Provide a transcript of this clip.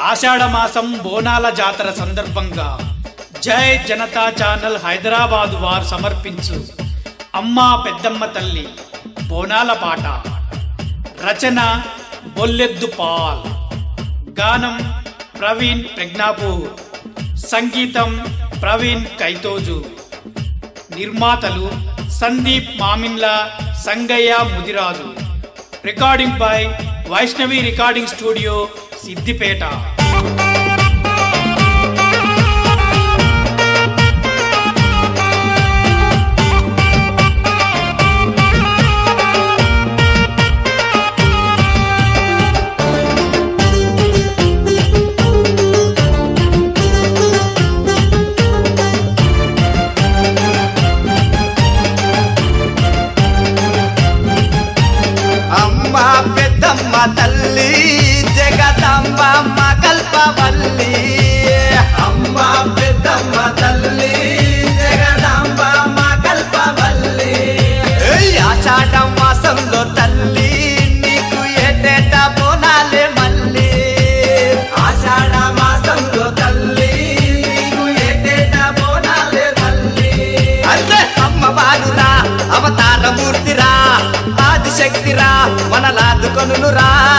ఆషాఢ మాసం బోనాల జాతర సందర్భంగా జై జనతా ఛానల్ హైదరాబాద్ వారు సమర్పించు అమ్మా పెద్దమ్మ తల్లి బోనాల పాట. రచన బొల్లెద్దు పాల్. గానం ప్రవీణ్ ప్రజ్ఞాపూర్. సంగీతం ప్రవీణ్ కైతోజు. నిర్మాతలు Sandeep Maminla, Sangayya Mudiraju. Recording by Vaishnavi recording studio, Siddipet. Peddamma Thalli Jagadamba కల్పవల్లి. అమ్మ పెద్దమ్మ తల్లి జగదంబ కల్పవల్లి. ఆషాఢ మాసంలో తల్లి నీకు ఏటేట బోనాలే మల్లి. ఆషాఢ మాసంలో తల్లి నీకు ఏటేట బోనాలే మల్లి. అంటే అమ్మవారురా, అవతారమూర్తిరా, ఆదిశక్తిరా, మనలాదుకొనురా.